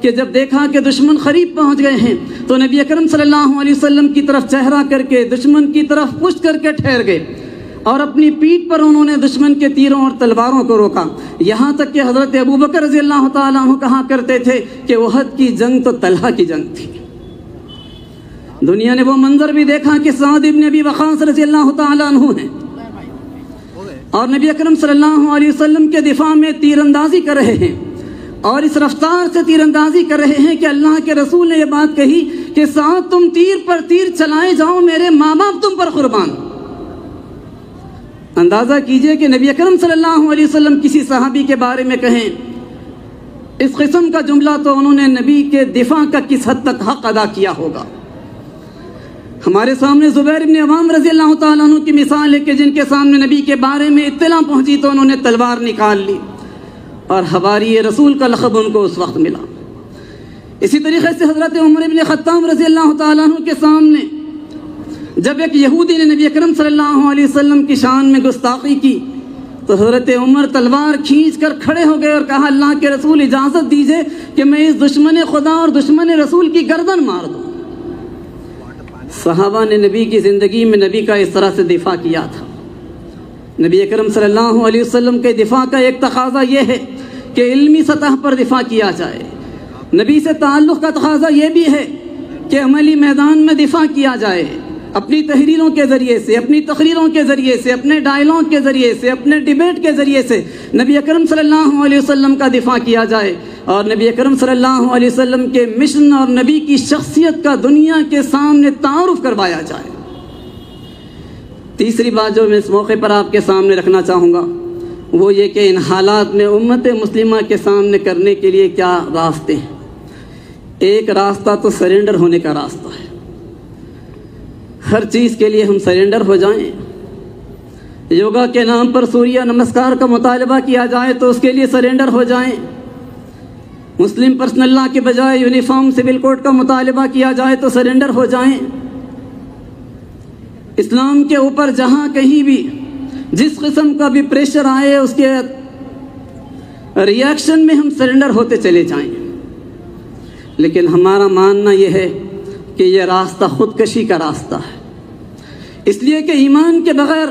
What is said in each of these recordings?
کہ جب دیکھا کہ دشمن قریب پہنچ گئے ہیں تو نبی اکرم صلی اللہ علیہ وسلم کی طرف چہرہ کر کے دشمن کی طرف پشت کر کے ٹھہر گئے اور اپنی پیٹھ پر انہوں نے دشمن کے تیروں اور تلواروں کو روکا، یہاں تک کہ حضرت ابوبکر رضی اللہ تعالیٰ عنہ کہا کرتے تھے کہ احد کی جنگ تو طلحہ کی جنگ تھی۔ دنیا نے وہ منظر بھی دیکھا کہ سعد ابن ابی وقاص رضی اللہ تعالیٰ عنہ ہیں اور نبی اکرم صلی اللہ علیہ وسلم کے دفاع میں تیر اندازی کر رہے ہیں، اور اس رفتار سے تیر اندازی کر رہے ہیں کہ اللہ کے رسول نے یہ بات کہی کہ سعد تم تیر پر تیر چلائے جاؤ، میرے ماں باپ تم پر قربان۔ اندازہ کیجئے کہ نبی اکرم صلی اللہ علیہ وسلم کسی صحابی کے بارے میں کہیں اس قسم کا جملہ تو انہوں نے نبی کے دفاع کا کس حد تک حق ادا کیا ہوگا۔ ہمارے سامنے زبیر ابن عوام رضی اللہ تعالیٰ عنہ کی مثال ہے کہ جن کے سامنے نبی کے بارے میں اطلاع پہنچی تو انہوں نے تلوار نکال لی اور حواری رسول کا لقب ان کو اس وقت ملا۔ اسی طریقے سے حضرت عمر ابن خطاب رضی اللہ تعالیٰ عنہ کے سامنے جب ایک یہودی نے نبی اکرم صلی اللہ علیہ وسلم کی شان میں گستاخی کی تو حضرت عمر تلوار کھینچ کر کھڑے ہو گئے اور کہا اللہ کے رسول اجازت دیجئے کہ میں اس دشمن خدا اور دشمن رسول کی گردن مار دوں۔ صحابہ نے نبی کی زندگی میں نبی کا اس طرح سے دفاع کیا تھا۔ نبی اکرم صلی اللہ علیہ وسلم کے دفاع کا ایک تقاضا یہ ہے کہ علمی سطح پر دفاع کیا جائے، نبی سے تعلق کا تقاضا یہ بھی ہے کہ عملی میدان میں دفاع کیا جائے، اپنی تحریروں کے ذریعے سے، اپنی تقریروں کے ذریعے سے، اپنے ڈائلاگ کے ذریعے سے، اپنے ڈیبیٹ کے ذریعے سے نبی اکرم صلی اللہ علیہ وسلم کا دفاع کیا جائے اور نبی اکرم صلی اللہ علیہ وسلم کے مشن اور نبی کی شخصیت کا دنیا کے سامنے تعارف کروایا جائے۔ تیسری بات جو میں اس موقع پر آپ کے سامنے رکھنا چاہوں گا وہ یہ کہ ان حالات میں امت مسلمہ کے سامنے کرنے کے لیے کیا راستے ہیں۔ ایک راستہ تو سرنڈر ہونے کا راستہ ہے، ہر چیز کے لیے ہم سرنڈر ہو جائیں۔ یوگا کے نام پر سوریہ نمسکار کا مطالبہ کیا جائے تو اس کے لیے سرنڈر ہو جائیں، مسلم پرسنل لا کے بجائے یونیفارم سول کوڈ کا مطالبہ کیا جائے تو سرنڈر ہو جائیں۔ اسلام کے اوپر جہاں کہیں بھی جس قسم کا بھی پریشر آئے اس کے ری ایکشن میں ہم سرنڈر ہوتے چلے جائیں، لیکن ہمارا ماننا یہ ہے کہ یہ راستہ خودکشی کا راستہ ہے، اس لیے کہ ایمان کے بغیر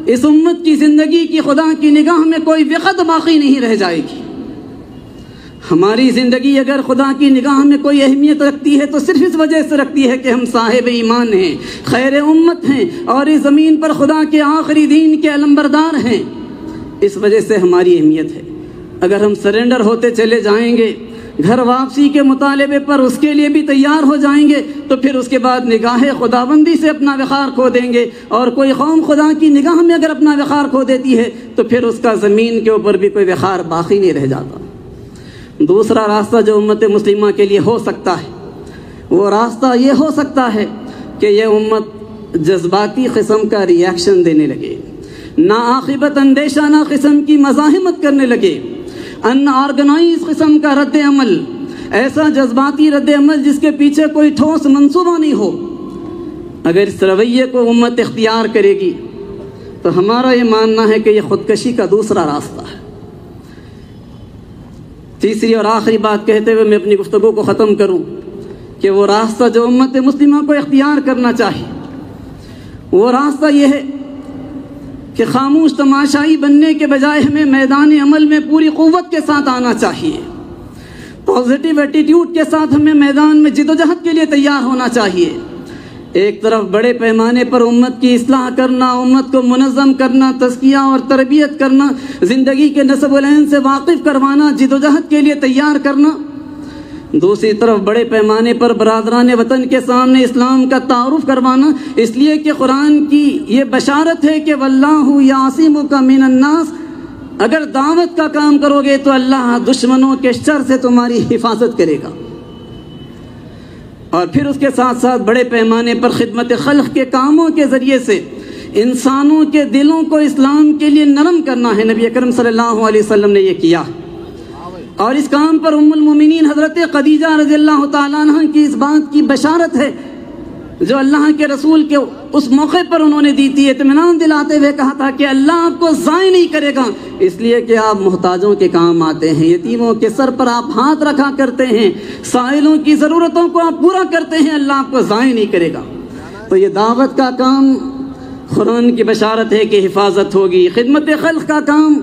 اس امت کی زندگی کی خدا کی نگاہ میں کوئی وقت باقی نہیں رہ جائے گی۔ ہماری زندگی اگر خدا کی نگاہ میں کوئی اہمیت رکھتی ہے تو صرف اس وجہ سے رکھتی ہے کہ ہم صاحب ایمان ہیں، خیر امت ہیں اور اس زمین پر خدا کے آخری دین کے علمبردار ہیں، اس وجہ سے ہماری اہمیت ہے۔ اگر ہم سرنڈر ہوتے چلے جائیں گے، گھر واپسی کے مطالبے پر اس کے لیے بھی تیار ہو جائیں گے تو پھر اس کے بعد نگاہ خداوندی سے اپنا وقار کھو دیں گے، اور کوئی قوم خدا کی نگاہ میں اگر اپنا وقار کھو دیتی ہے تو پھر اس کا زمین کے اوپر بھی کوئی وقار باقی نہیں رہ جاتا۔ دوسرا راستہ جو امت مسلمہ کے لیے ہو سکتا ہے وہ راستہ یہ ہو سکتا ہے کہ یہ امت جذباتی قسم کا ری ایکشن دینے لگے، ناعاقبت اندیشانہ قسم کی مزاحمت کرنے لگے، ان آرگنائز قسم کا رد عمل، ایسا جذباتی رد عمل جس کے پیچھے کوئی ٹھوس منصوبہ نہیں ہو۔ اگر اس رویے کو امت اختیار کرے گی تو ہمارا یہ ماننا ہے کہ یہ خودکشی کا دوسرا راستہ ہے۔ تیسری اور آخری بات کہتے ہوئے میں اپنی گفتگو کو ختم کروں کہ وہ راستہ جو امت مسلمہ کو اختیار کرنا چاہیے وہ راستہ یہ ہے کہ خاموش تماشائی بننے کے بجائے ہمیں میدان عمل میں پوری قوت کے ساتھ آنا چاہیے، پازیٹیو ایٹیٹیوڈ کے ساتھ ہمیں میدان میں جد و جہد کے لیے تیار ہونا چاہیے۔ ایک طرف بڑے پیمانے پر امت کی اصلاح کرنا، امت کو منظم کرنا، تزکیہ اور تربیت کرنا، زندگی کے نصب العین سے واقف کروانا، جد و جہد کے لیے تیار کرنا، دوسری طرف بڑے پیمانے پر برادران وطن کے سامنے اسلام کا تعارف کروانا، اس لیے کہ قرآن کی یہ بشارت ہے کہ واللہ یعصمک من الناس، اگر دعوت کا کام کرو گے تو اللہ دشمنوں کے شر سے تمہاری حفاظت کرے گا۔ اور پھر اس کے ساتھ ساتھ بڑے پیمانے پر خدمت خلق کے کاموں کے ذریعے سے انسانوں کے دلوں کو اسلام کے لیے نرم کرنا ہے۔ نبی اکرم صلی اللہ علیہ وسلم نے یہ کیا، اور اس کام پر ام المومنین حضرت خدیجہ رضی اللہ تعالیٰ عنہ کی اس بات کی بشارت ہے، جو اللہ کے رسول کے اس موقع پر انہوں نے دی تھی، اطمینان دلاتے ہوئے کہا تھا کہ اللہ آپ کو ضائع نہیں کرے گا، اس لیے کہ آپ محتاجوں کے کام آتے ہیں، یتیموں کے سر پر آپ ہاتھ رکھا کرتے ہیں، سائلوں کی ضرورتوں کو آپ پورا کرتے ہیں، اللہ آپ کو ضائع نہیں کرے گا۔ تو یہ دعوت کا کام قرآن کی بشارت ہے کہ حفاظت ہوگی۔ خدمت خلق کا کام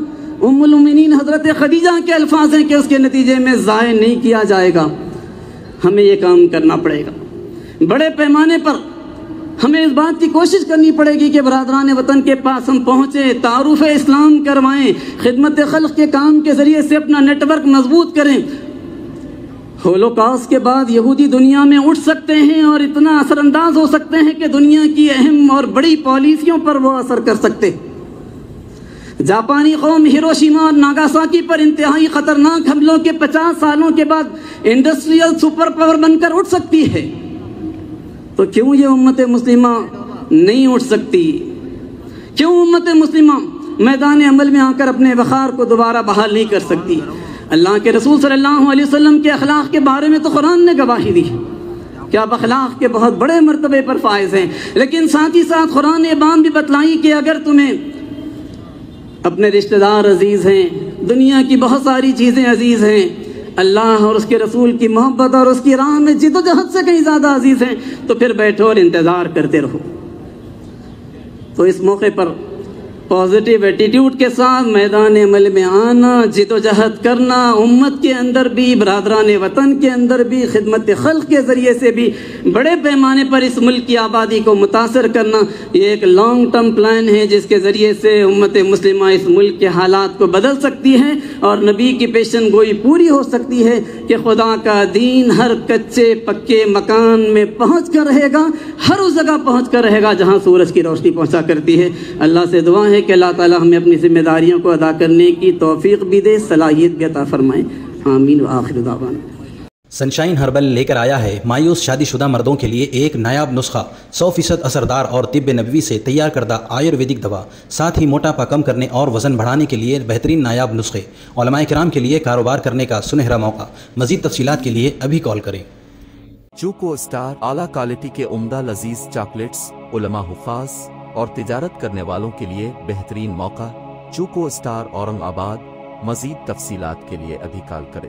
ام المؤمنین حضرت خدیجہ کے الفاظ ہیں کہ اس کے نتیجے میں ضائع نہیں کیا جائے گا۔ ہمیں یہ کام کرنا پڑے گا بڑے پیمانے پر۔ ہمیں اس بات کی کوشش کرنی پڑے گی کہ برادران وطن کے پاس ہم پہنچیں، تعارف اسلام کروائیں، خدمت خلق کے کام کے ذریعے سے اپنا نیٹ ورک مضبوط کریں۔ ہولوکاسٹ کے بعد یہودی دنیا میں اٹھ سکتے ہیں اور اتنا اثر انداز ہو سکتے ہیں کہ دنیا کی اہم اور بڑی پالیسیوں پر وہ اثر کر سکتے۔ جاپانی قوم ہیروشیما اور ناگاساکی پر انتہائی خطرناک حملوں کے 50 سالوں کے بعد انڈسٹریل سپر پاور بن کر اٹھ سکتی ہے، تو کیوں یہ امت مسلمہ نہیں اٹھ سکتی؟ کیوں امت مسلمہ میدان عمل میں آ کر اپنے وقار کو دوبارہ بحال نہیں کر سکتی؟ اللہ کے رسول صلی اللہ علیہ وسلم کے اخلاق کے بارے میں تو قرآن نے گواہی دی کہ آپ اخلاق کے بہت بڑے مرتبے پر فائز ہیں، لیکن ساتھ ہی ساتھ قرآن نے بات بھی بتلائی کہ اگر تمہیں اپنے رشتہ دار عزیز ہیں، دنیا کی بہت ساری چیزیں عزیز ہیں، اللہ اور اس کے رسول کی محبت اور اس کی راہ میں جد و جہد سے کہیں زیادہ عزیز ہیں، تو پھر بیٹھو اور انتظار کرتے رہو۔ تو اس موقع پر پازیٹیو ایٹیٹیوڈ کے ساتھ میدان عمل میں آنا، جد و جہد کرنا، امت کے اندر بھی، برادران وطن کے اندر بھی، خدمت خلق کے ذریعے سے بھی بڑے پیمانے پر اس ملک کی آبادی کو متاثر کرنا، یہ ایک لانگ ٹرم پلان ہے جس کے ذریعے سے امت مسلمہ اس ملک کے حالات کو بدل سکتی ہے اور نبی کی پیشن گوئی پوری ہو سکتی ہے کہ خدا کا دین ہر کچے پکے مکان میں پہنچ کر رہے گا، ہر اس جگہ پہنچ کر رہے گا جہاں سورج کی روشنی پہنچا کرتی ہے۔ اللہ سے دعا ہے کہ اللہ تعالی ہمیں اپنی ذمہ داریوں کو ادا کرنے کی توفیق بھی دے، صلاحیت بھی عطا فرمائے۔ آمین وآخر دعوانا۔ سنشائن ہربل لے کر آیا ہے مایوس شادی شدہ مردوں کے لیے ایک نایاب نسخہ، 100% اثردار اور طب نبوی سے تیار کردہ آیورویدک دوا، ساتھ ہی موٹاپا کم کرنے اور وزن بڑھانے کے لیے بہترین نایاب نسخے، علماء کرام کے لیے کاروبار کرنے کا سنہرا موقع۔ مزید تفصیلات کے لیے ابھی کال کریں۔ چوکو اسٹار اعلیٰ کوالٹی کے عمدہ لذیذ چاکلیٹس، علماء حفاظ اور تجارت کرنے والوں کے لیے بہترین موقع۔ چوکو اسٹار اورنگ آباد۔ مزید تفصیلات کے لیے ابھی کال کریں۔